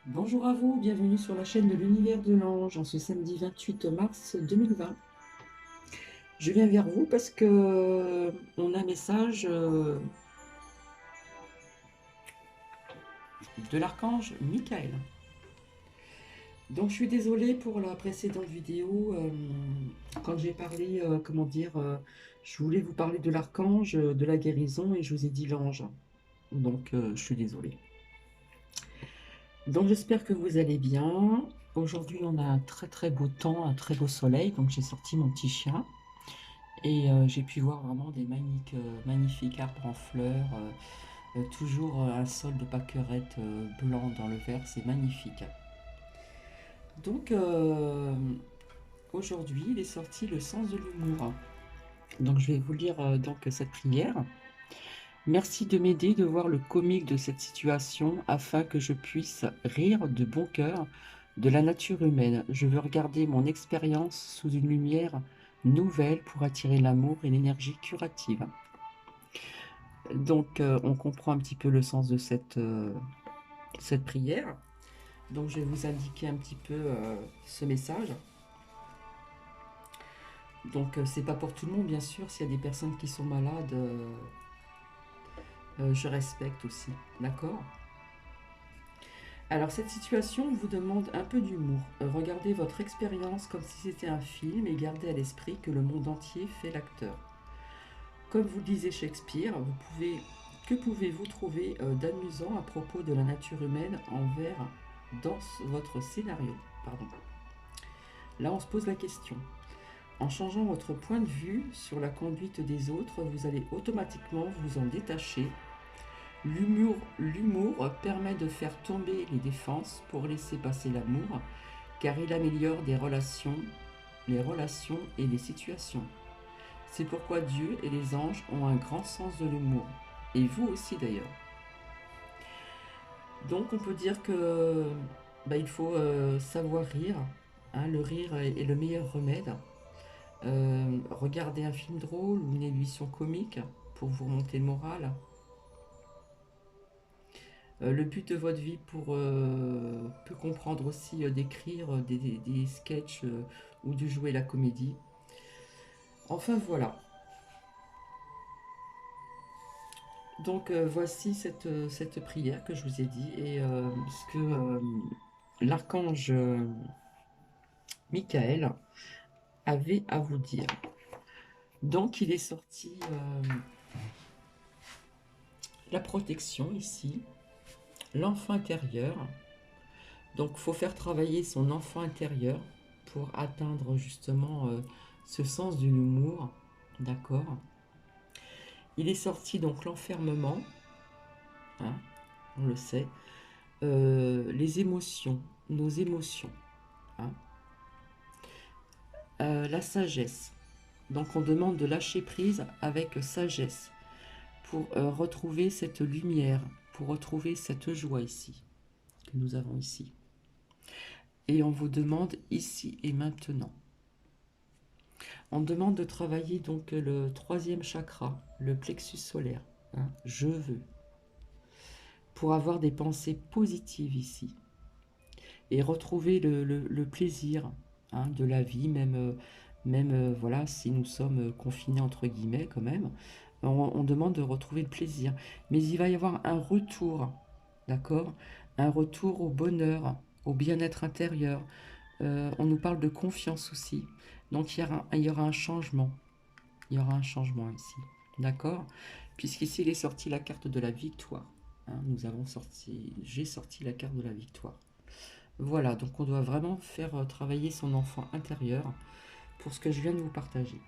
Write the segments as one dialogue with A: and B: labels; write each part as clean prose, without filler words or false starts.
A: Bonjour à vous, bienvenue sur la chaîne de l'Univers de l'Ange en ce samedi 28 mars 2020. Je viens vers vous parce que on a un message de l'archange Michael. Donc je suis désolée pour la précédente vidéo, quand j'ai parlé, comment dire, je voulais vous parler de l'archange, de la guérison et je vous ai dit l'ange. Donc je suis désolée. Donc j'espère que vous allez bien. Aujourd'hui on a un très très beau temps, un très beau soleil, donc j'ai sorti mon petit chien. Et j'ai pu voir vraiment des magnifiques arbres en fleurs, toujours un sol de pâquerettes blanc dans le vert, c'est magnifique. Donc aujourd'hui, il est sorti le sens de l'humour. Donc je vais vous lire donc cette prière. Merci de m'aider de voir le comique de cette situation afin que je puisse rire de bon cœur de la nature humaine. Je veux regarder mon expérience sous une lumière nouvelle pour attirer l'amour et l'énergie curative. Donc, on comprend un petit peu le sens de cette prière. Donc, je vais vous indiquer un petit peu ce message. Donc, c'est pas pour tout le monde, bien sûr. S'il y a des personnes qui sont malades, je respecte aussi. D'accord? Alors, cette situation vous demande un peu d'humour. Regardez votre expérience comme si c'était un film et gardez à l'esprit que le monde entier fait l'acteur. Comme vous le disait Shakespeare, que pouvez-vous trouver d'amusant à propos de la nature humaine dans votre scénario? Pardon. Là, on se pose la question. En changeant votre point de vue sur la conduite des autres, vous allez automatiquement vous en détacher. L'humour permet de faire tomber les défenses pour laisser passer l'amour, car il améliore les relations et les situations. C'est pourquoi Dieu et les anges ont un grand sens de l'humour. Et vous aussi d'ailleurs. Donc on peut dire que il faut savoir rire. Hein, le rire est le meilleur remède. Regardez un film drôle ou une émission comique pour vous remonter le moral. Le but de votre vie peut comprendre aussi d'écrire des sketchs ou de jouer la comédie. Enfin voilà. Donc voici cette prière que je vous ai dit et ce que l'archange Michael avait à vous dire. Donc il est sorti la protection ici, l'enfant intérieur. Donc il faut faire travailler son enfant intérieur pour atteindre justement ce sens de l'humour. D'accord. Il est sorti donc l'enfermement, hein, on le sait, les émotions, nos émotions, hein, la sagesse. Donc on demande de lâcher prise avec sagesse pour retrouver cette lumière, pour retrouver cette joie ici, que nous avons ici. Et on vous demande ici et maintenant. On demande de travailler donc le troisième chakra, le plexus solaire. Hein, je veux. Pour avoir des pensées positives ici. Et retrouver le plaisir, hein, de la vie, même voilà, si nous sommes confinés entre guillemets quand même, on demande de retrouver le plaisir. Mais il va y avoir un retour, d'accord? Un retour au bonheur, au bien-être intérieur. On nous parle de confiance aussi. Donc il y aura un changement. Il y aura un changement ici. D'accord? Puisqu'ici il est sorti la carte de la victoire. Hein, j'ai sorti la carte de la victoire. Voilà, donc on doit vraiment faire travailler son enfant intérieur pour ce que je viens de vous partager.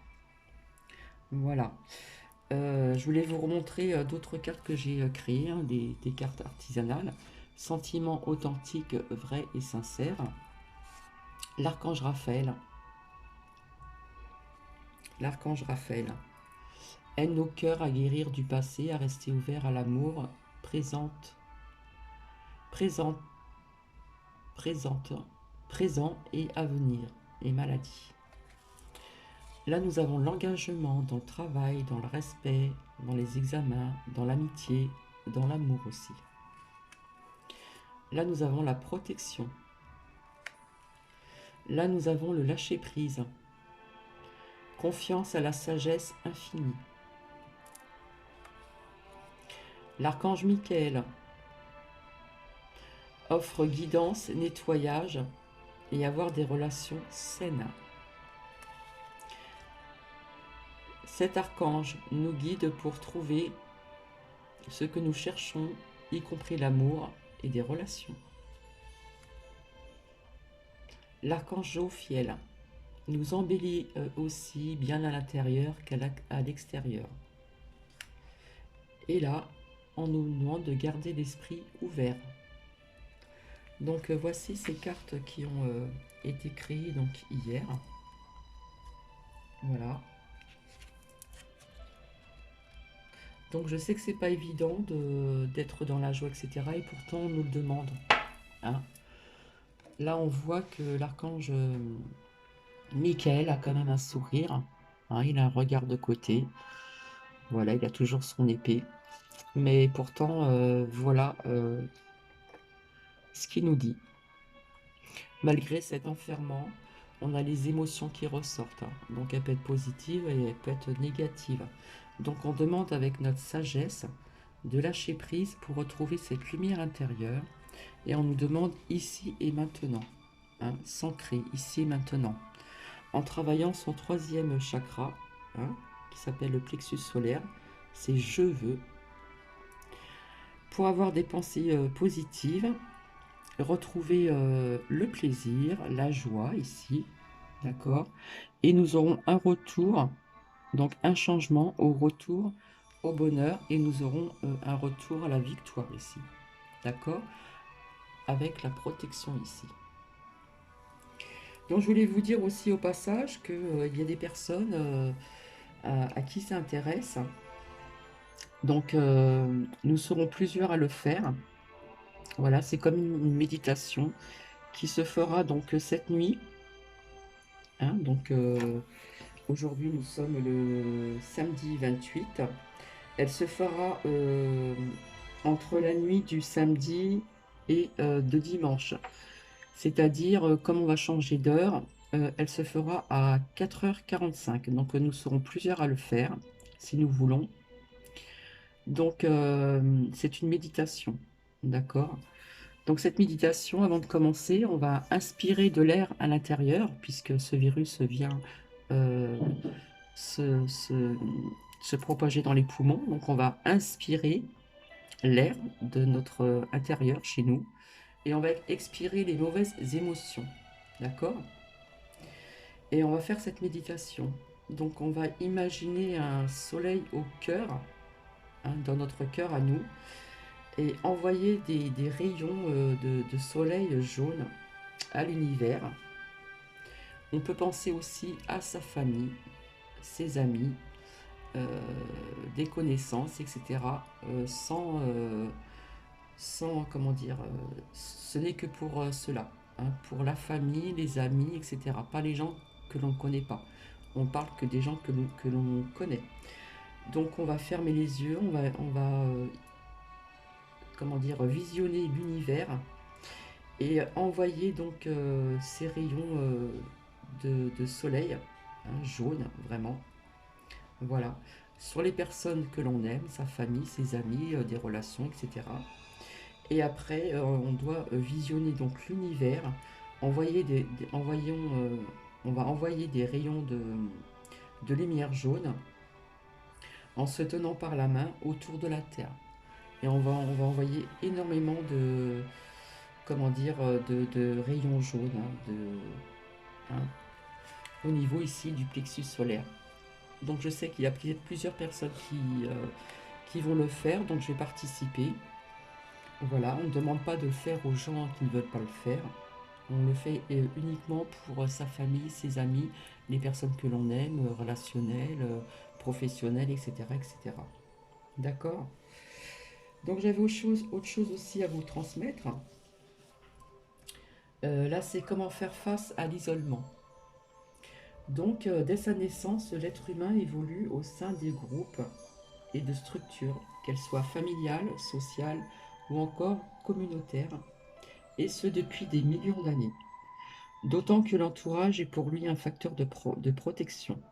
A: Voilà. Je voulais vous remontrer d'autres cartes que j'ai créées, hein, des cartes artisanales. Sentiments authentiques, vrais et sincères. L'archange Raphaël. L'archange Raphaël aide nos cœurs à guérir du passé, à rester ouverts à l'amour, présente, présente, présente, présent et à venir, et maladie. Là, nous avons l'engagement dans le travail, dans le respect, dans les examens, dans l'amitié, dans l'amour aussi. Là, nous avons la protection. Là, nous avons le lâcher-prise. Confiance à la sagesse infinie. L'archange Michael offre guidance, nettoyage et avoir des relations saines. Cet archange nous guide pour trouver ce que nous cherchons, y compris l'amour et des relations. L'archange Jophiel nous embellit aussi bien à l'intérieur qu'à l'extérieur. Et là, on nous demande de garder l'esprit ouvert. Donc voici ces cartes qui ont été créées donc hier. Voilà. Donc je sais que c'est pas évident d'être dans la joie, etc. Et pourtant on nous le demande. Hein. Là on voit que l'archange Michael a quand même un sourire. Hein, il a un regard de côté. Voilà, il a toujours son épée. Mais pourtant, voilà ce qu'il nous dit. Malgré cet enfermement, on a les émotions qui ressortent. Donc elles peuvent être positives et elles peuvent être négatives. Donc on demande avec notre sagesse de lâcher prise pour retrouver cette lumière intérieure. Et on nous demande ici et maintenant. Hein, s'ancrer ici et maintenant. En travaillant son troisième chakra, hein, qui s'appelle le plexus solaire, c'est je veux. Pour avoir des pensées positives, retrouver le plaisir, la joie ici, d'accord. Et nous aurons un retour, donc un changement au retour au bonheur, et nous aurons un retour à la victoire ici, d'accord, avec la protection ici. Donc je voulais vous dire aussi au passage qu'il y a des personnes à qui ça intéresse. Donc nous serons plusieurs à le faire. Voilà, c'est comme une méditation qui se fera donc cette nuit. Hein, donc aujourd'hui nous sommes le samedi 28. Elle se fera entre la nuit du samedi et de dimanche. C'est-à-dire, comme on va changer d'heure, elle se fera à 4h45. Donc nous serons plusieurs à le faire, si nous voulons. Donc c'est une méditation, d'accord? Donc cette méditation, avant de commencer, on va inspirer de l'air à l'intérieur, puisque ce virus vient euh, se, se- se propager dans les poumons. Donc on va inspirer l'air de notre intérieur chez nous, et on va expirer les mauvaises émotions. D'accord? Et on va faire cette méditation. Donc on va imaginer un soleil au cœur, hein, dans notre cœur à nous, et envoyer des rayons de soleil jaune à l'univers. On peut penser aussi à sa famille, ses amis, des connaissances, etc. Sans, comment dire, ce n'est que pour cela, hein, pour la famille, les amis, etc. Pas les gens que l'on ne connaît pas. On parle que des gens que l'on connaît. Donc on va fermer les yeux, on va comment dire, visionner l'univers et envoyer donc ces rayons de soleil, hein, jaune vraiment, voilà, sur les personnes que l'on aime, sa famille, ses amis, des relations, etc. Et après, on doit visionner donc l'univers, on va envoyer des rayons de lumière jaune en se tenant par la main autour de la Terre. Et on va envoyer énormément de, comment dire, de rayons jaunes, hein, au niveau ici du plexus solaire. Donc je sais qu'il y a plusieurs personnes qui vont le faire, donc je vais participer. Voilà, on ne demande pas de le faire aux gens qui ne veulent pas le faire. On le fait uniquement pour sa famille, ses amis, les personnes que l'on aime, relationnelles, professionnelles, etc., etc. D'accord? Donc j'avais autre chose aussi à vous transmettre. Là, c'est comment faire face à l'isolement. Donc, dès sa naissance, l'être humain évolue au sein des groupes et de structures, qu'elles soient familiales, sociales ou encore communautaires. et ce depuis des millions d'années. D'autant que l'entourage est pour lui un facteur de protection.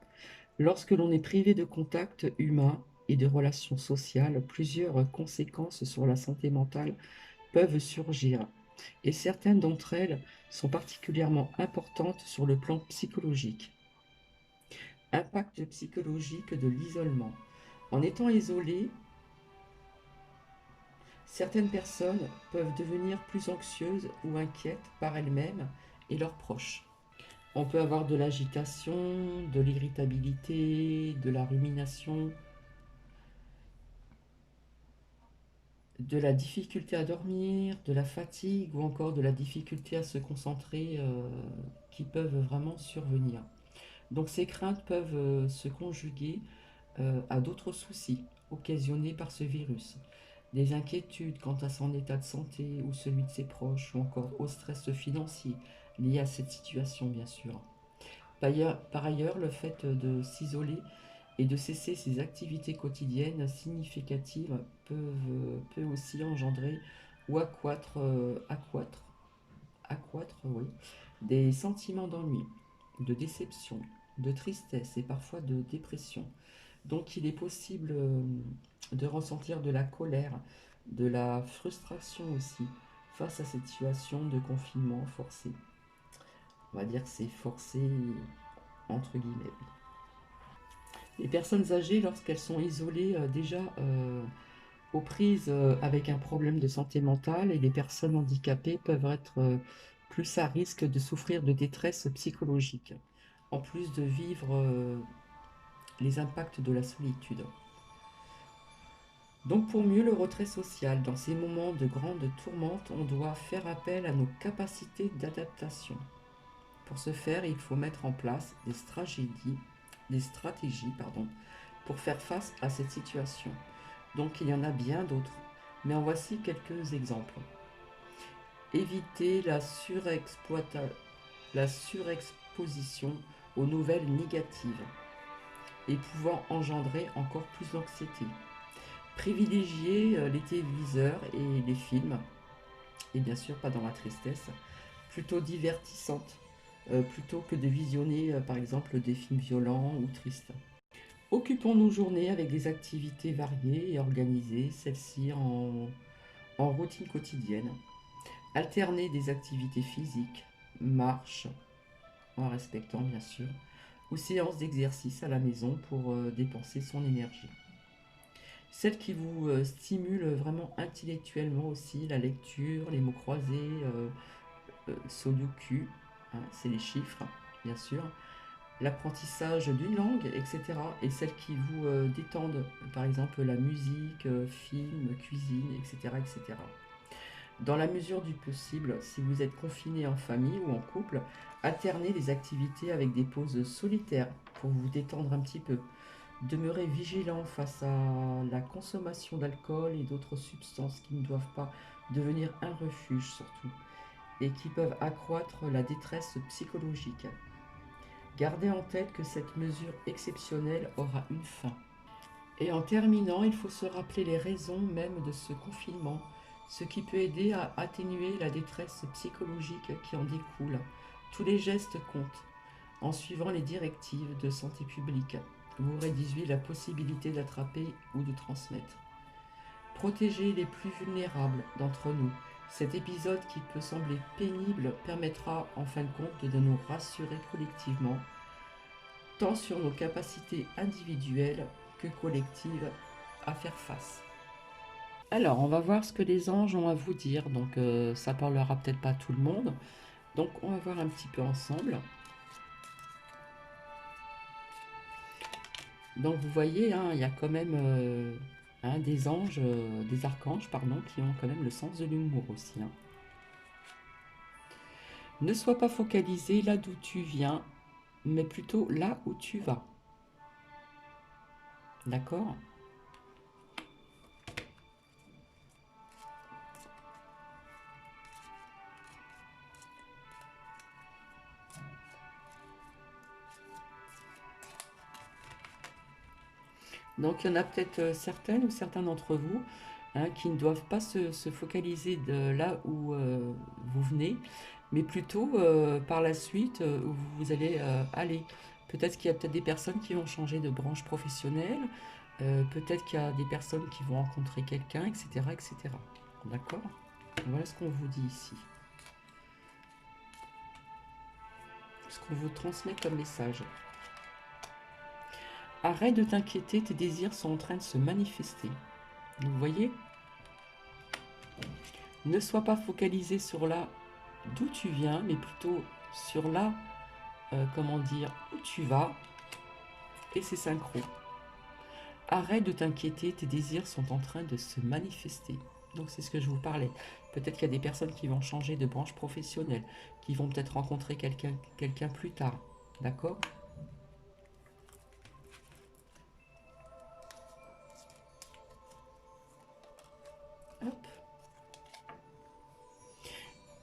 A: Lorsque l'on est privé de contact humain et de relations sociales, plusieurs conséquences sur la santé mentale peuvent surgir, et certaines d'entre elles sont particulièrement importantes sur le plan psychologique. Impact psychologique de l'isolement. En étant isolé, certaines personnes peuvent devenir plus anxieuses ou inquiètes par elles-mêmes et leurs proches. On peut avoir de l'agitation, de l'irritabilité, de la rumination, de la difficulté à dormir, de la fatigue ou encore de la difficulté à se concentrer qui peuvent vraiment survenir. Donc ces craintes peuvent se conjuguer à d'autres soucis occasionnés par ce virus. Des inquiétudes quant à son état de santé ou celui de ses proches ou encore au stress financier lié à cette situation bien sûr. Par ailleurs, le fait de s'isoler et de cesser ses activités quotidiennes significatives peut aussi engendrer ou accroître, oui, des sentiments d'ennui, de déception, de tristesse et parfois de dépression. Donc il est possible de ressentir de la colère, de la frustration aussi face à cette situation de confinement forcé. On va dire que c'est forcé entre guillemets. Les personnes âgées, lorsqu'elles sont isolées, déjà aux prises avec un problème de santé mentale, et les personnes handicapées peuvent être plus à risque de souffrir de détresse psychologique, en plus de vivre les impacts de la solitude. Donc pour mieux le retrait social, dans ces moments de grande tourmente, on doit faire appel à nos capacités d'adaptation. Pour ce faire, il faut mettre en place des stratégies, pour faire face à cette situation. Donc il y en a bien d'autres, mais en voici quelques exemples. Éviter la surexposition aux nouvelles négatives et pouvant engendrer encore plus d'anxiété. Privilégier les téléviseurs et les films, et bien sûr pas dans la tristesse, plutôt divertissantes, plutôt que de visionner par exemple des films violents ou tristes. Occupons nos journées avec des activités variées et organisées, celles-ci en routine quotidienne. Alterner des activités physiques, marche, en respectant bien sûr, ou séances d'exercice à la maison pour dépenser son énergie. Celles qui vous stimulent vraiment intellectuellement aussi, la lecture, les mots croisés, Sudoku, hein, c'est les chiffres, bien sûr, l'apprentissage d'une langue, etc. Et celles qui vous détendent, par exemple la musique, film, cuisine, etc., etc. Dans la mesure du possible, si vous êtes confiné en famille ou en couple, alternez les activités avec des pauses solitaires pour vous détendre un petit peu. Demeurez vigilant face à la consommation d'alcool et d'autres substances qui ne doivent pas devenir un refuge surtout et qui peuvent accroître la détresse psychologique. Gardez en tête que cette mesure exceptionnelle aura une fin. Et en terminant, il faut se rappeler les raisons même de ce confinement, ce qui peut aider à atténuer la détresse psychologique qui en découle. Tous les gestes comptent. En suivant les directives de santé publique, vous réduisez la possibilité d'attraper ou de transmettre. Protégez les plus vulnérables d'entre nous. Cet épisode qui peut sembler pénible permettra en fin de compte de nous rassurer collectivement, tant sur nos capacités individuelles que collectives à faire face. Alors, on va voir ce que les anges ont à vous dire. Donc, ça parlera peut-être pas à tout le monde. Donc, on va voir un petit peu ensemble. Donc, vous voyez, hein, il y a quand même des anges, des archanges, pardon, qui ont quand même le sens de l'humour aussi. Hein. Ne sois pas focalisé là d'où tu viens, mais plutôt là où tu vas. D'accord? Donc il y en a peut-être certaines ou certains d'entre vous hein, qui ne doivent pas se focaliser de là où vous venez, mais plutôt par la suite où vous allez aller. Peut-être qu'il y a peut-être des personnes qui vont changer de branche professionnelle, peut-être qu'il y a des personnes qui vont rencontrer quelqu'un, etc., etc. D'accord? Voilà ce qu'on vous dit ici. Ce qu'on vous transmet comme message. Arrête de t'inquiéter, tes désirs sont en train de se manifester. Vous voyez? Ne sois pas focalisé sur là d'où tu viens, mais plutôt sur là, comment dire, où tu vas, et c'est synchro. Arrête de t'inquiéter, tes désirs sont en train de se manifester. Donc c'est ce que je vous parlais. Peut-être qu'il y a des personnes qui vont changer de branche professionnelle, qui vont peut-être rencontrer quelqu'un plus tard. D'accord? Hop.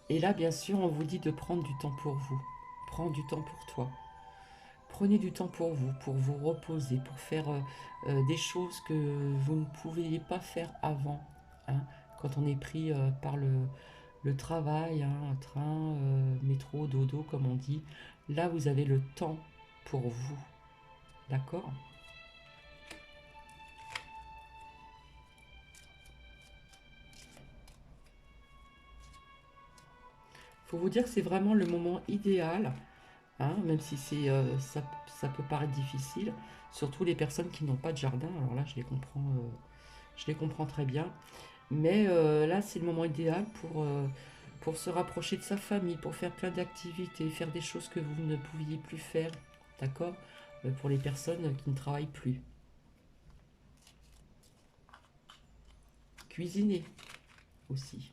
A: Et là, bien sûr, on vous dit de prendre du temps pour vous. Prends du temps pour toi. Prenez du temps pour vous reposer, pour faire des choses que vous ne pouviez pas faire avant, hein, quand on est pris par le travail, hein, train, métro, dodo, comme on dit. Là, vous avez le temps pour vous. D'accord? Il faut vous dire que c'est vraiment le moment idéal, hein, même si ça peut paraître difficile, surtout les personnes qui n'ont pas de jardin. Alors là, je les comprends très bien. Mais là, c'est le moment idéal pour se rapprocher de sa famille, pour faire plein d'activités, faire des choses que vous ne pouviez plus faire, d'accord? Pour les personnes qui ne travaillent plus. Cuisiner aussi.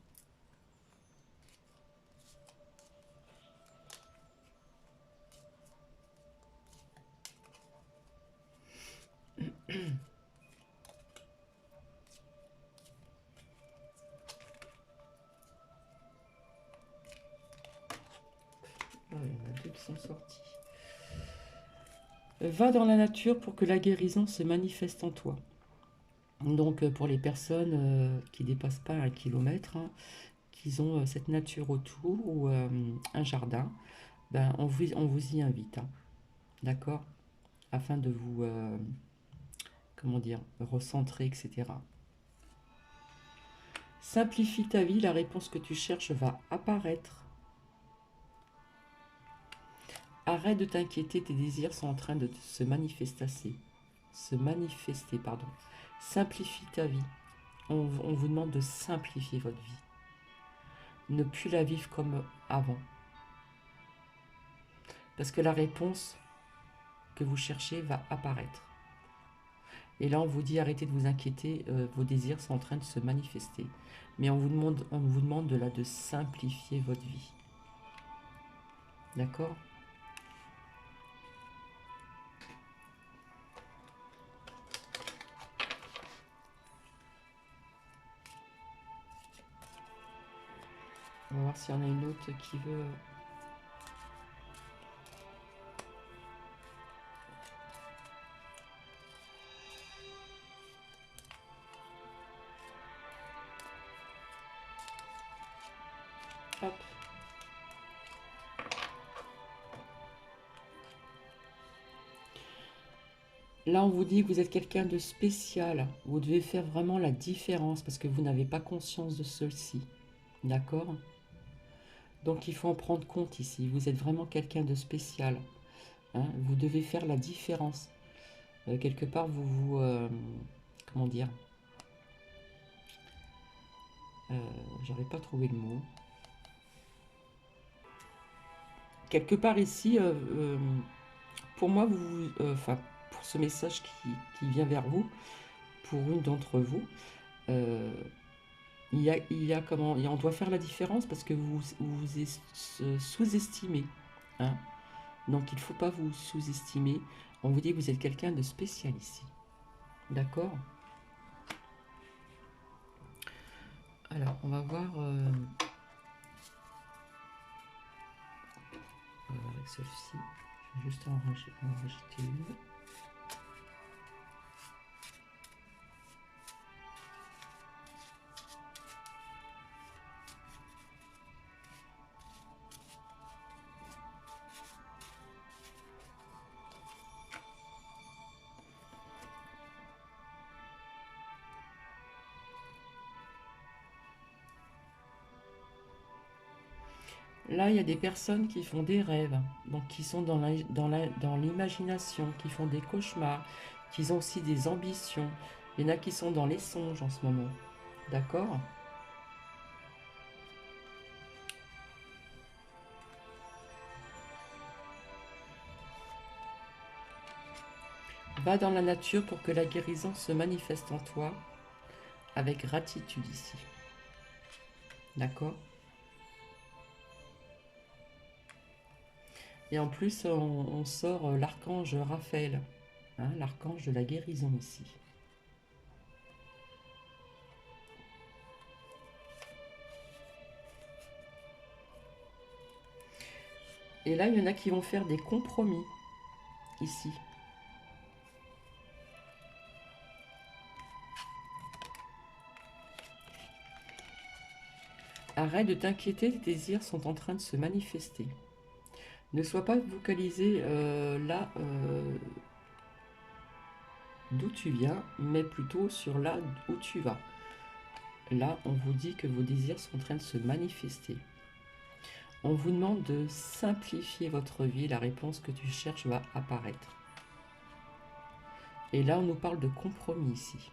A: Ah, il y en a deux qui sont sortis. Va dans la nature pour que la guérison se manifeste en toi. Donc pour les personnes qui ne dépassent pas 1 kilomètre, hein, qui ont cette nature autour ou un jardin, ben, on vous y invite, hein, d'accord? Afin de vous, comment dire, recentrer, etc. Simplifie ta vie, la réponse que tu cherches va apparaître. Arrête de t'inquiéter, tes désirs sont en train de se manifester. Pardon. Simplifie ta vie. On vous demande de simplifier votre vie. Ne plus la vivre comme avant. Parce que la réponse que vous cherchez va apparaître. Et là, on vous dit arrêtez de vous inquiéter, vos désirs sont en train de se manifester. Mais on vous demande de simplifier votre vie. D'accord? On va voir s'il y en a une autre qui veut. Hop. Là, on vous dit que vous êtes quelqu'un de spécial. Vous devez faire vraiment la différence parce que vous n'avez pas conscience de ceci. D'accord? Donc, il faut en prendre compte ici. Vous êtes vraiment quelqu'un de spécial, hein. Vous devez faire la différence. Quelque part, comment dire? J'aurais pas trouvé le mot. Quelque part ici, pour moi, enfin, pour ce message qui vient vers vous, pour une d'entre vous, euh, on doit faire la différence parce que vous sous-estimez, hein. Donc il ne faut pas vous sous-estimer. On vous dit que vous êtes quelqu'un de spécial ici. D'accord? Alors, on va voir avec celle-ci. Je vais juste en rajouter une. Là, il y a des personnes qui font des rêves, donc qui sont dans l'imagination, qui font des cauchemars, qui ont aussi des ambitions. Il y en a qui sont dans les songes en ce moment. D'accord? Va dans la nature pour que la guérison se manifeste en toi avec gratitude ici. D'accord? Et en plus, on sort l'archange Raphaël, hein, l'archange de la guérison ici. Et là, il y en a qui vont faire des compromis ici. Arrête de t'inquiéter, tes désirs sont en train de se manifester. Ne sois pas focalisé là d'où tu viens, mais plutôt sur là où tu vas. Là, on vous dit que vos désirs sont en train de se manifester. On vous demande de simplifier votre vie, la réponse que tu cherches va apparaître. Et là, on nous parle de compromis ici.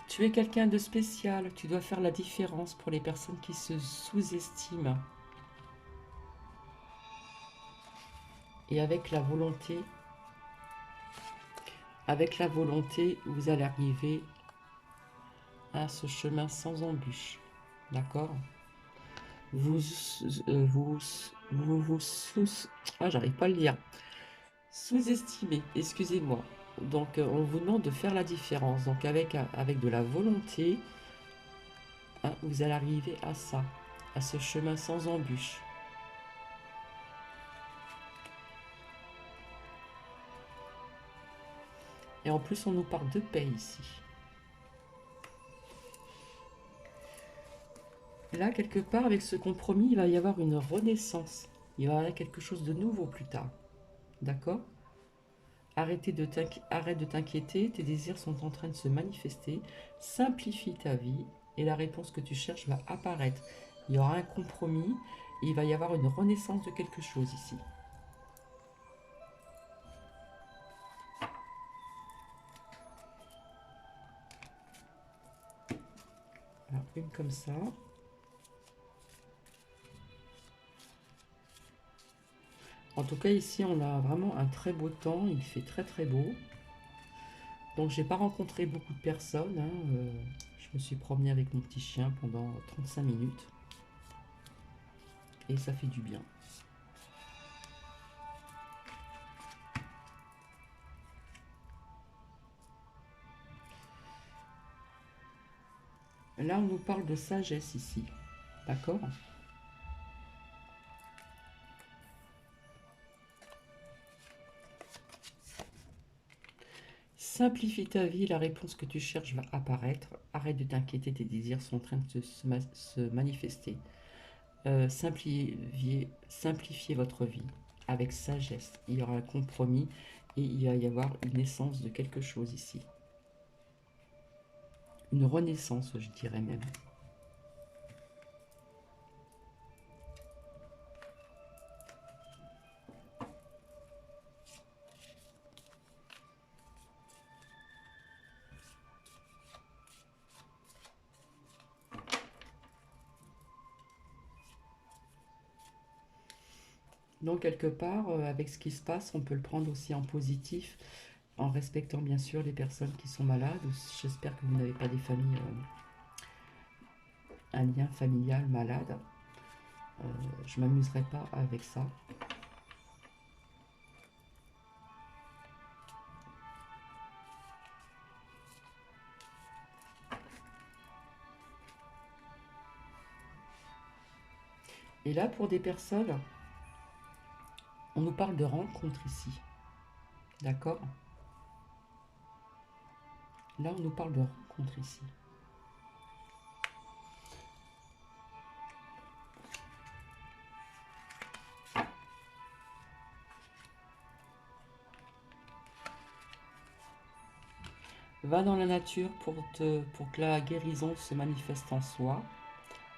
A: Tu es quelqu'un de spécial, tu dois faire la différence pour les personnes qui se sous-estiment. Et avec la volonté, vous allez arriver à ce chemin sans embûche. D'accord? Vous, vous sous... Ah, j'arrive pas à le dire. Sous-estimez, excusez-moi. Donc, on vous demande de faire la différence. Donc, avec de la volonté, hein, vous allez arriver à ça, à ce chemin sans embûche. Et en plus, on nous parle de paix ici. Là, quelque part, avec ce compromis, il va y avoir une renaissance. Il va y avoir quelque chose de nouveau plus tard. D'accord? Arrête de t'inquiéter, tes désirs sont en train de se manifester. Simplifie ta vie et la réponse que tu cherches va apparaître. Il y aura un compromis et il va y avoir une renaissance de quelque chose ici. Alors, une comme ça. En tout cas, ici, on a vraiment un très beau temps. Il fait très très beau. Donc, j'ai pas rencontré beaucoup de personnes, hein. Je me suis promenée avec mon petit chien pendant 35 minutes. Et ça fait du bien. Là, on nous parle de sagesse ici. D'accord? Simplifie ta vie, la réponse que tu cherches va apparaître. Arrête de t'inquiéter, tes désirs sont en train de se manifester. Simplifiez votre vie avec sagesse. Il y aura un compromis et il va y avoir une naissance de quelque chose ici. Une renaissance, je dirais même. Donc, quelque part, avec ce qui se passe, on peut le prendre aussi en positif, en respectant bien sûr les personnes qui sont malades. J'espère que vous n'avez pas des familles, un lien familial malade. Je m'amuserai pas avec ça. Et là, pour des personnes, on nous parle de rencontre ici. D'accord? Là, on nous parle de rencontre ici. Va dans la nature pour que la guérison se manifeste en soi.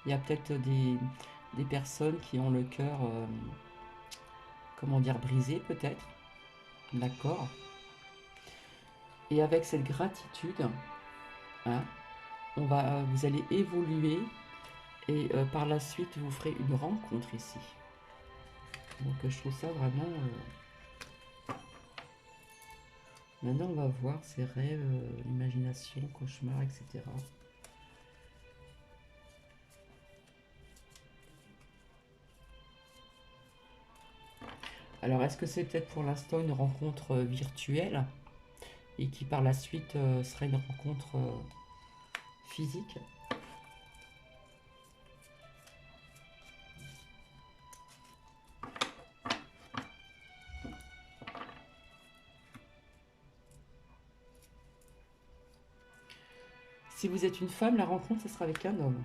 A: Il y a peut-être des personnes qui ont le cœur, comment dire, brisé peut-être. D'accord. Et avec cette gratitude, hein, vous allez évoluer et par la suite, vous ferez une rencontre ici. Donc je trouve ça vraiment... Maintenant, on va voir ces rêves, l'imagination, cauchemar, etc. Alors, est-ce que c'est peut-être pour l'instant une rencontre virtuelle et qui par la suite serait une rencontre physique? Si vous êtes une femme, la rencontre, ce sera avec un homme.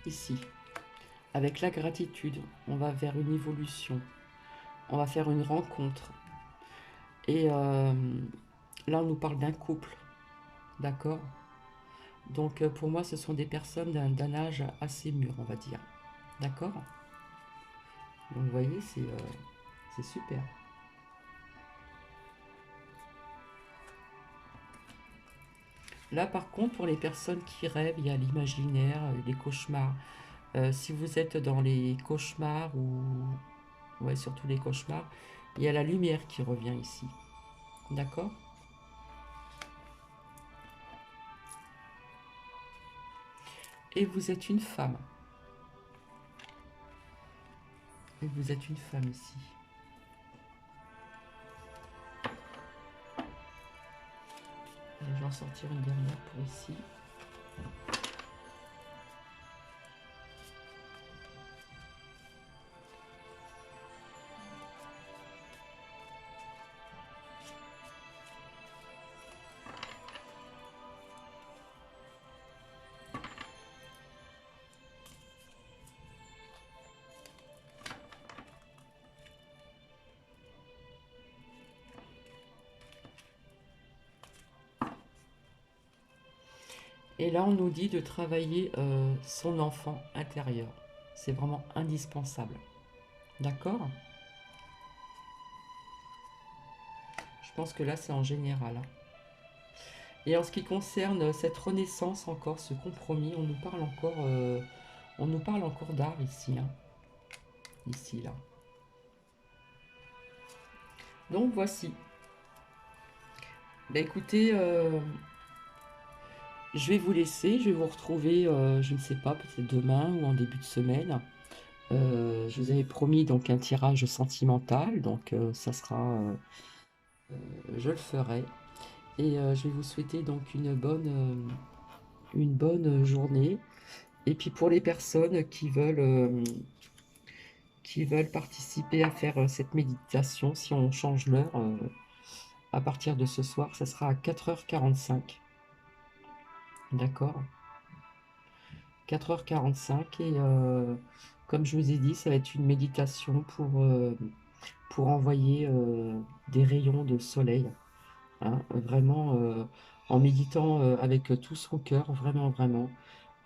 A: Ici, avec la gratitude, on va vers une évolution. On va faire une rencontre. Et là, on nous parle d'un couple. D'accord? Donc, pour moi, ce sont des personnes d'un âge assez mûr, on va dire. D'accord? Donc, vous voyez, c'est super. Là, par contre, pour les personnes qui rêvent, il y a l'imaginaire, les cauchemars. Si vous êtes dans les cauchemars ou... Ouais, surtout les cauchemars, il y a la lumière qui revient ici. D'accord? Et vous êtes une femme. Et vous êtes une femme ici. Et je vais en sortir une dernière pour ici. Et là, on nous dit de travailler son enfant intérieur. C'est vraiment indispensable. D'accord? Je pense que là, c'est en général. Et en ce qui concerne cette renaissance encore, ce compromis, on nous parle encore d'art ici, hein. Ici, là. Donc voici. Ben écoutez, je vais vous laisser, je vais vous retrouver, je ne sais pas, peut-être demain ou en début de semaine. Je vous avais promis donc un tirage sentimental, donc ça sera, je le ferai. Et je vais vous souhaiter donc une bonne journée. Et puis pour les personnes qui veulent participer à faire cette méditation, si on change l'heure, à partir de ce soir, ça sera à 4h45. D'accord? 4h45 et comme je vous ai dit, ça va être une méditation pour envoyer des rayons de soleil, hein, vraiment en méditant avec tout son cœur, vraiment, vraiment,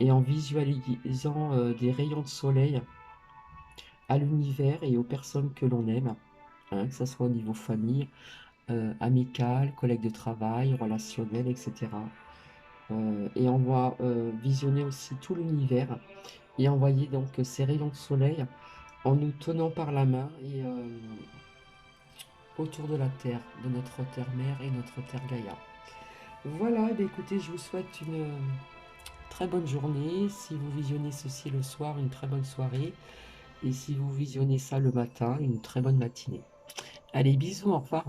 A: et en visualisant des rayons de soleil à l'univers et aux personnes que l'on aime, hein, que ce soit au niveau famille, amical, collègue de travail, relationnel, etc. Et on va visionner aussi tout l'univers et envoyer donc ces rayons de soleil en nous tenant par la main et autour de la Terre, de notre Terre-Mère et notre Terre Gaïa. Voilà, eh écoutez, je vous souhaite une très bonne journée. Si vous visionnez ceci le soir, une très bonne soirée. Et si vous visionnez ça le matin, une très bonne matinée. Allez, bisous, au revoir.